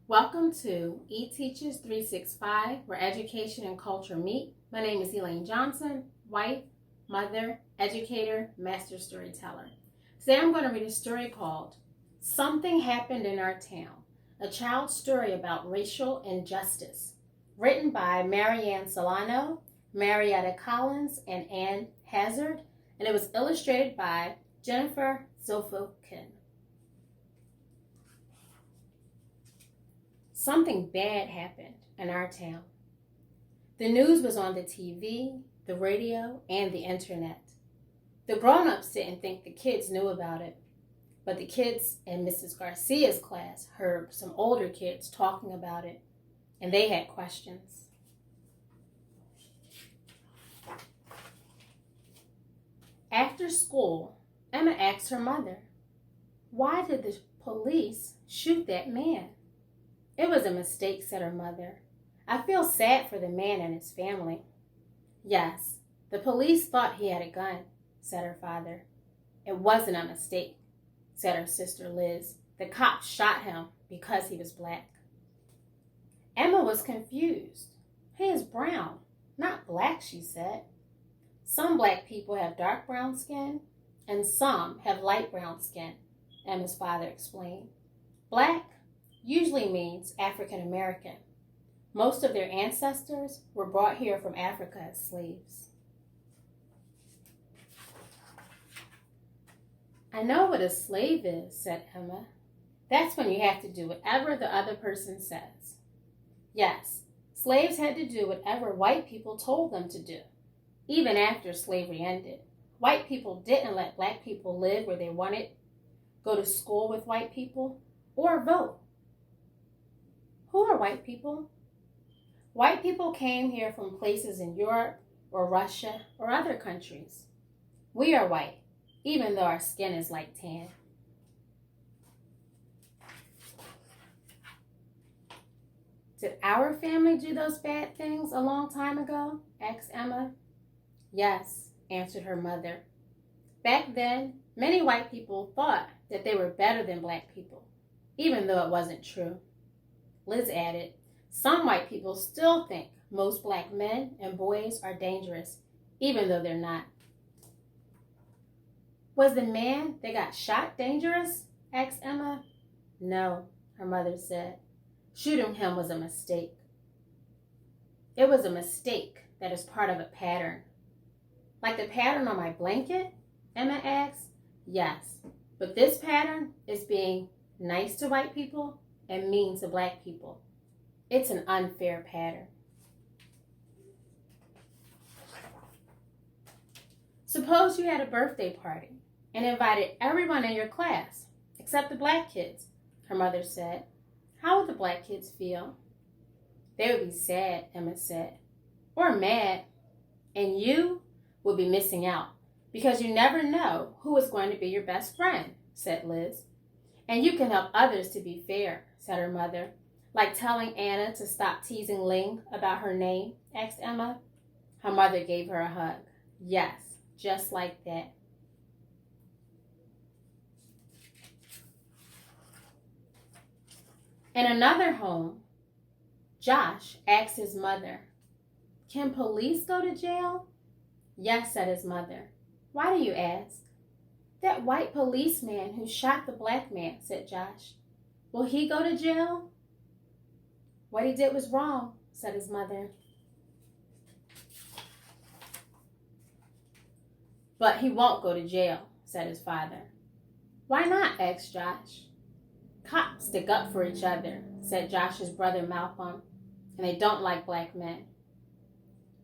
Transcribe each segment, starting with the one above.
Welcome to eTeachers 365, where education and culture meet. My name is Elaine Johnson, wife, mother, educator, master storyteller. Today I'm going to read a story called Something Happened in Our Town, a child's story about racial injustice, written by Marianne Solano, Marietta Collins, and Ann Hazard, and it was illustrated by Jennifer Zofilkin. Something bad happened in our town. The news was on the TV, the radio, and the internet. The grown-ups didn't think the kids knew about it, but the kids in Mrs. Garcia's class heard some older kids talking about it, and they had questions. After school, Emma asked her mother, "Why did the police shoot that man?" "It was a mistake," said her mother. "I feel sad for the man and his family." "Yes, the police thought he had a gun," said her father. "It wasn't a mistake," said her sister Liz. "The cops shot him because he was black." Emma was confused. "He is brown, not black," she said. "Some black people have dark brown skin, and some have light brown skin," Emma's father explained. "Black usually means African American. Most of their ancestors were brought here from Africa as slaves." "I know what a slave is," said Emma. "That's when you have to do whatever the other person says." Yes, slaves had to do whatever white people told them to do. Even after slavery ended, white people didn't let black people live where they wanted, go to school with white people, or vote. Who are white people? White people came here from places in Europe or Russia or other countries. We are white, even though our skin is light tan. "Did our family do those bad things a long time ago?" asked Emma. "Yes," answered her mother. "Back then, many white people thought that they were better than black people, even though it wasn't true." Liz added, "Some white people still think most black men and boys are dangerous, even though they're not." "Was the man that got shot dangerous?" asked Emma. "No," her mother said. "Shooting him was a mistake." "It was a mistake that is part of a pattern." "Like the pattern on my blanket?" Emma asked. "Yes, but this pattern is being nice to white people and mean to black people. It's an unfair pattern." "Suppose you had a birthday party and invited everyone in your class except the black kids," her mother said. "How would the black kids feel?" "They would be sad," Emma said, "or mad. And you would be missing out because you never know who is going to be your best friend," said Liz. "And you can help others to be fair," said her mother. "Like telling Anna to stop teasing Ling about her name?" asked Emma. Her mother gave her a hug. "Yes, just like that." In another home, Josh asked his mother, "Can police go to jail?" "Yes," said his mother. "Why do you ask?" "That white policeman who shot the black man," said Josh. "Will he go to jail?" "What he did was wrong," said his mother. "But he won't go to jail," said his father. "Why not?" asked Josh. "Cops stick up for each other," said Josh's brother Malcolm, "and they don't like black men."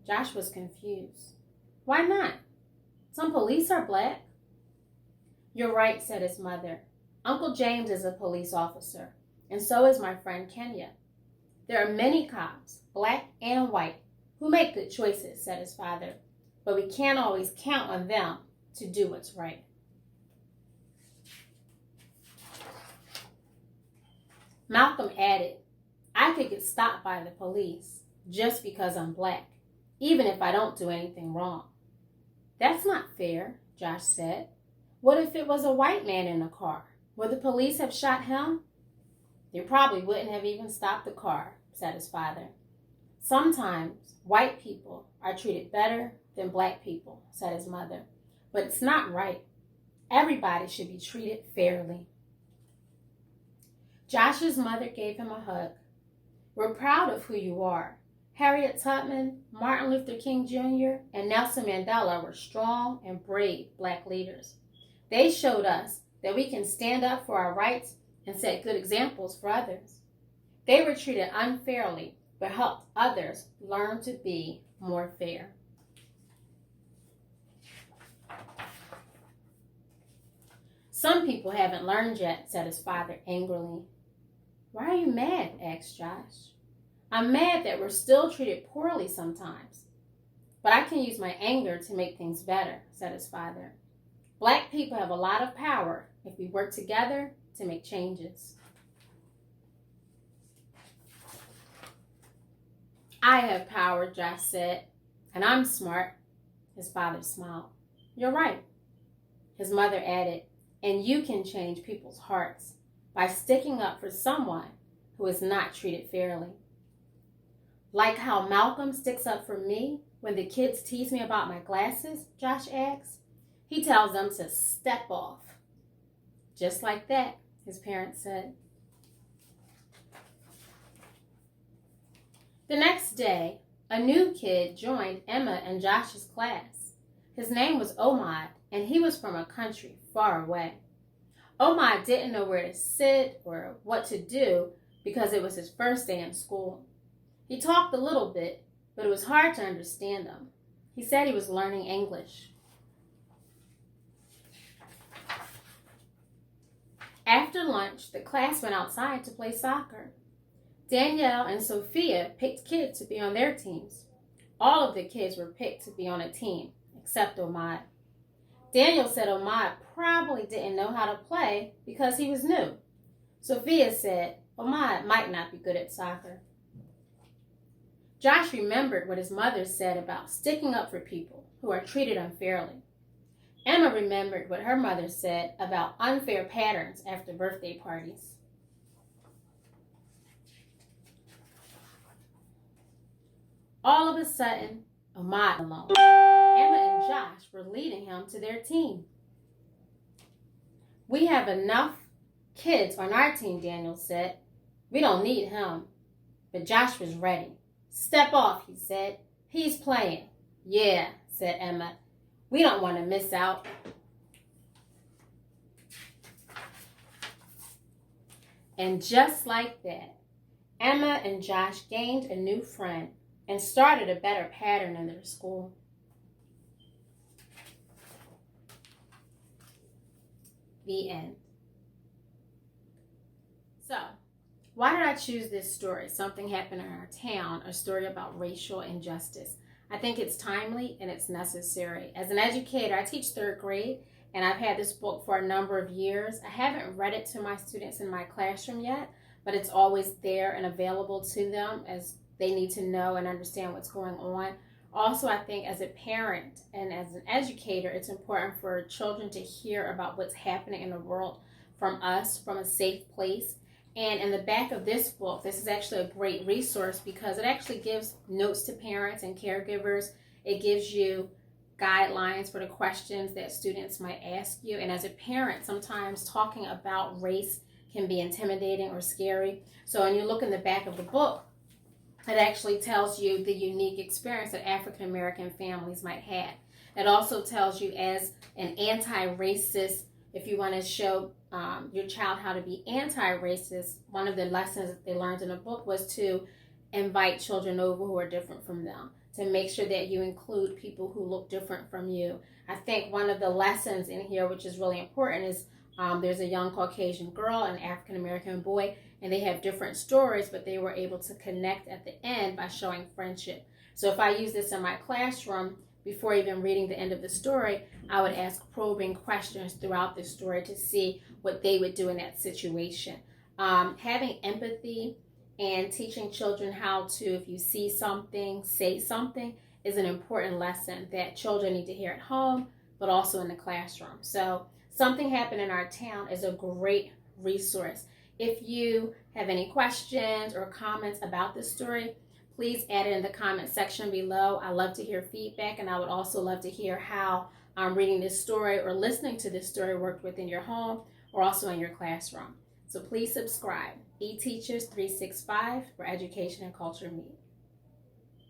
Josh was confused. "Why not? Some police are black." "You're right," said his mother. "Uncle James is a police officer, and so is my friend Kenya. There are many cops, black and white, who make good choices," said his father, "but we can't always count on them to do what's right." Malcolm added, "I could get stopped by the police just because I'm black, even if I don't do anything wrong." "That's not fair," Josh said. "What if it was a white man in the car? Would the police have shot him?" They probably wouldn't have even stopped the car, said his father. Sometimes white people are treated better than black people, said his mother. But it's not right. Everybody should be treated fairly. Josh's mother gave him a hug. We're proud of who you are. Harriet Tubman, Martin Luther King Jr., and Nelson Mandela were strong and brave black leaders. They showed us that we can stand up for our rights and set good examples for others. They were treated unfairly, but helped others learn to be more fair. Some people haven't learned yet, said his father angrily. Why are you mad? Asked Josh. I'm mad that we're still treated poorly sometimes. But I can use my anger to make things better, said his father. Black people have a lot of power if we work together to make changes. I have power, Josh said, and I'm smart. His father smiled. You're right. His mother added, and you can change people's hearts by sticking up for someone who is not treated fairly. Like how Malcolm sticks up for me when the kids tease me about my glasses, Josh asks. He tells them to step off. Just like that, his parents said. The next day, a new kid joined Emma and Josh's class. His name was Omad, and he was from a country far away. Omad didn't know where to sit or what to do because it was his first day in school. He talked a little bit, but it was hard to understand him. He said he was learning English. After lunch, the class went outside to play soccer. Danielle and Sophia picked kids to be on their teams. All of the kids were picked to be on a team, except Omad. Daniel said Omad probably didn't know how to play because he was new. Sophia said Omad might not be good at soccer. Josh remembered what his mother said about sticking up for people who are treated unfairly. Emma remembered what her mother said about unfair patterns after birthday parties. All of a sudden, Omad alone. Emma and Josh were leading him to their team. We have enough kids on our team, Daniel said. We don't need him. But Josh was ready. Step off, he said. He's playing. Yeah, said Emma. We don't want to miss out. And just like that, Emma and Josh gained a new friend and started a better pattern in their school. The end. So, why did I choose this story? Something happened in our town, a story about racial injustice. I think it's timely and it's necessary. As an educator, I teach third grade, and I've had this book for a number of years. I haven't read it to my students in my classroom yet, but it's always there and available to them as they need to know and understand what's going on. Also, I think as a parent and as an educator, it's important for children to hear about what's happening in the world from us, from a safe place. And in the back of this book, this is actually a great resource because it actually gives notes to parents and caregivers. It gives you guidelines for the questions that students might ask you. And as a parent, sometimes talking about race can be intimidating or scary. So when you look in the back of the book, it actually tells you the unique experience that African American families might have. It also tells you as an anti-racist, if you want to show your child how to be anti-racist, one of the lessons that they learned in the book was to invite children over who are different from them, to make sure that you include people who look different from you. I think one of the lessons in here, which is really important, is there's a young Caucasian girl and an African American boy, and they have different stories, but they were able to connect at the end by showing friendship. So if I use this in my classroom, before even reading the end of the story, I would ask probing questions throughout the story to see what they would do in that situation. Having empathy and teaching children how to, if you see something, say something, is an important lesson that children need to hear at home, but also in the classroom. So Something Happened in Our Town is a great resource. If you have any questions or comments about this story, please add it in the comment section below. I love to hear feedback, and I would also love to hear how reading this story or listening to this story worked within your home or also in your classroom. So please subscribe. eTeachers 365, where education and culture meet.